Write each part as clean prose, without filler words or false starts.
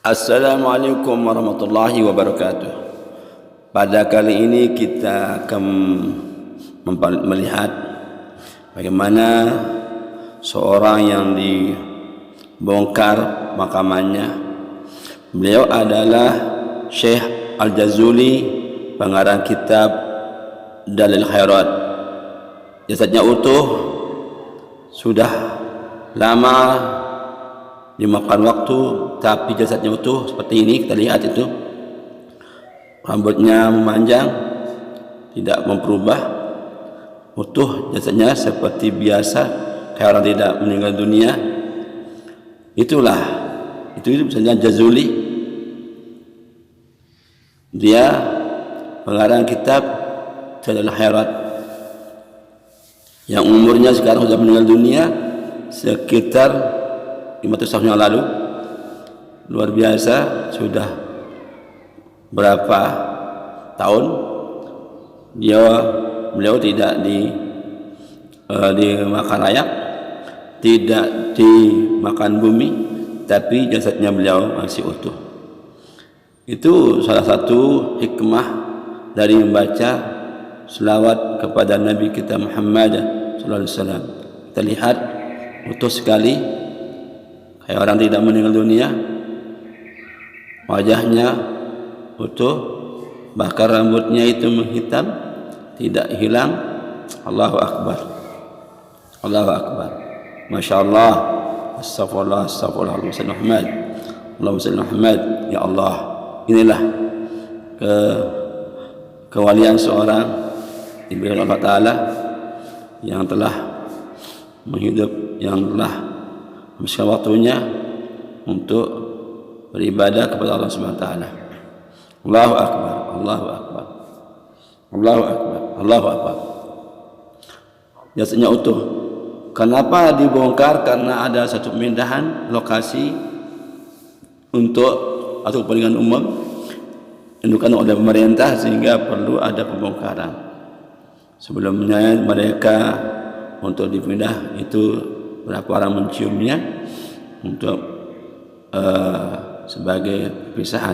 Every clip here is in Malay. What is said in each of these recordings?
Assalamualaikum warahmatullahi wabarakatuh. Pada kali ini kita akan melihat bagaimana seorang yang dibongkar makamannya. Beliau adalah Syekh Al-Jazuli, pengarang kitab Dalil Khairat. Jasadnya utuh, sudah lama dimakan waktu, tapi jasadnya utuh seperti ini. Kita lihat itu, rambutnya memanjang, tidak berubah, utuh jasadnya seperti biasa, kayak orang tidak meninggal dunia. Itu misalnya Jazuli, dia pengarang kitab Dalil Khairat yang umurnya sekarang sudah meninggal dunia sekitar 500 tahun yang lalu. Luar biasa, sudah berapa tahun beliau tidak dimakan layak, tidak dimakan bumi, tapi jasadnya beliau masih utuh. Itu salah satu hikmah dari membaca selawat kepada Nabi kita Muhammad sallallahu alaihi wasallam. Kita lihat utuh sekali, kayak orang tidak meninggal dunia, wajahnya utuh, bahkan rambutnya itu menghitam, tidak hilang. Allahu Akbar, Allahu Akbar, Masya Allah, Astagfirullah, Astagfirullah, Allahumma salli Muhammad, Allahumma salli Muhammad. Ya Allah, inilah kewalian seorang diberikan Allah Ta'ala yang telah menghidup, yang telah menghabiskan waktunya untuk beribadah kepada Allah Subhanahu wa taala. Allahu Akbar, Allahu Akbar, Allahu Akbar, Allahu Akbar. Jasadnya utuh. Kenapa dibongkar? Karena ada satu pemindahan lokasi untuk atau kepentingan umum dilakukan oleh pemerintah, sehingga perlu ada pembongkaran. Sebelumnya mereka untuk dipindah itu berapa orang menciumnya untuk sebagai perpisahan.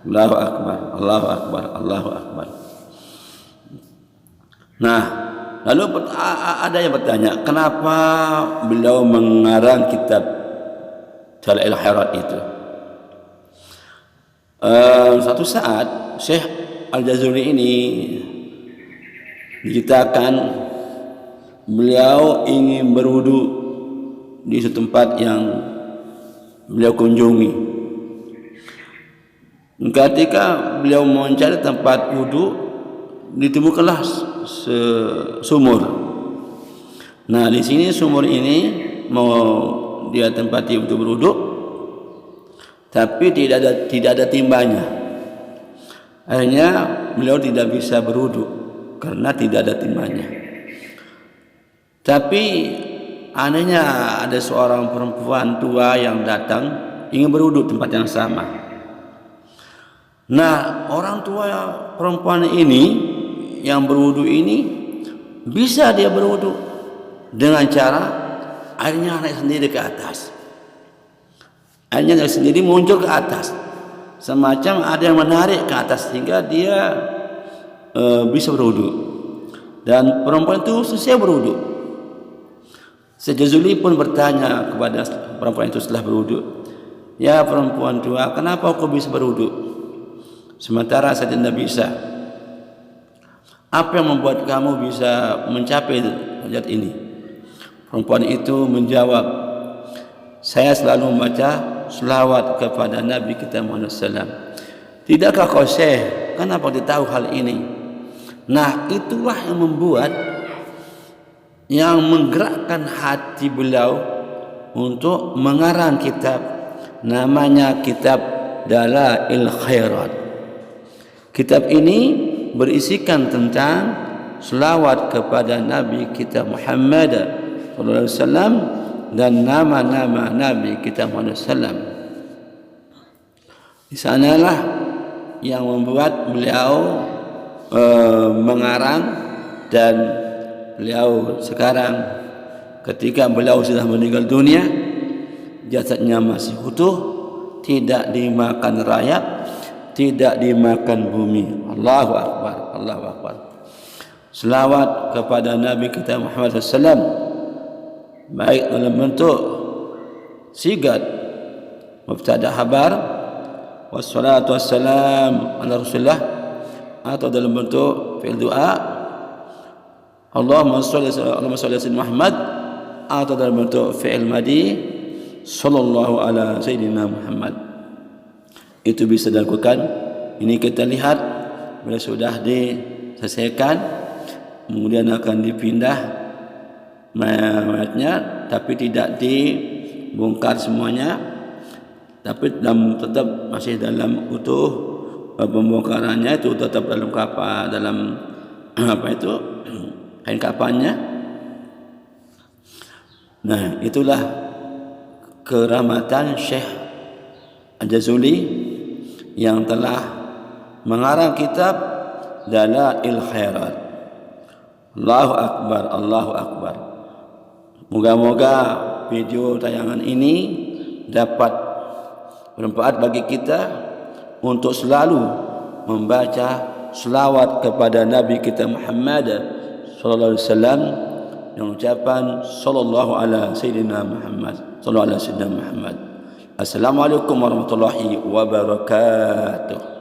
Allahu Akbar, Allahu Akbar, Allahu Akbar. Nah, lalu ada yang bertanya, kenapa beliau mengarang kitab Dalil Khairat itu? Suatu saat Syekh Al-Jazuli ini diceritakan beliau ingin berwudu di suatu tempat yang beliau kunjungi. Ketika beliau mencari tempat wudu, ditemukanlah sumur. Nah, di sini sumur ini mau dia tempati untuk berwudu, tapi tidak ada timbanya. Akhirnya beliau tidak bisa berwudu karena tidak ada timbanya. Tapi anehnya ada seorang perempuan tua yang datang ingin berwudu tempat yang sama. Nah, orang tua perempuan ini yang berwudu ini bisa dia berwudu dengan cara airnya naik sendiri ke atas. Airnya naik sendiri muncul ke atas, semacam ada yang menarik ke atas sehingga dia bisa berwudu. Dan perempuan itu selesai berwudu. Syekh pun bertanya kepada perempuan itu setelah berwudu, "Ya perempuan tua, kenapa kau bisa berwudu sementara saya tidak bisa? Apa yang membuat kamu bisa mencapai derajat ini?" Perempuan itu menjawab, "Saya selalu membaca selawat kepada Nabi kita Muhammad SAW." "Tidakkah kau Syekh, kenapa kau tahu hal ini?" Nah, itulah yang membuat, yang menggerakkan hati beliau untuk mengarang kitab, namanya kitab Dalil Khairat. Kitab ini berisikan tentang selawat kepada Nabi kita Muhammad SAW dan nama-nama Nabi kita Muhammad SAW. Di sanalah yang membuat beliau mengarang, dan beliau sekarang ketika beliau sudah meninggal dunia, jasadnya masih utuh, tidak dimakan rakyat, tidak dimakan bumi. Allahu Akbar, Allahu Akbar. Selawat kepada Nabi kita Muhammad SAW, baik dalam bentuk sigat mubtada khabar wassalatu wassalam ala Rasulullah, atau dalam bentuk fi'il doa Allahumma shalli ala Muhammad, atau dalam bentuk fi'il madi sallallahu ala sayyidina Muhammad. Itu bisa dilakukan. Ini kita lihat bila sudah diselesaikan, kemudian akan dipindah mayatnya, tapi tidak dibongkar semuanya, tapi tetap masih dalam utuh. Pembongkarannya itu tetap dalam kapan, dalam kain kapannya. Nah, itulah kerahmatan Syekh Al-Jazuli yang telah mengarang kitab Dalail Khairat. Allahu Akbar, Allahu Akbar. Moga-moga video tayangan ini dapat bermanfaat bagi kita untuk selalu membaca selawat kepada Nabi kita Muhammad sallallahu alaihi wasallam dengan ucapan sallallahu ala sayyidina Muhammad, sallallahu ala sayyidina Muhammad. Assalamualaikum warahmatullahi wabarakatuh.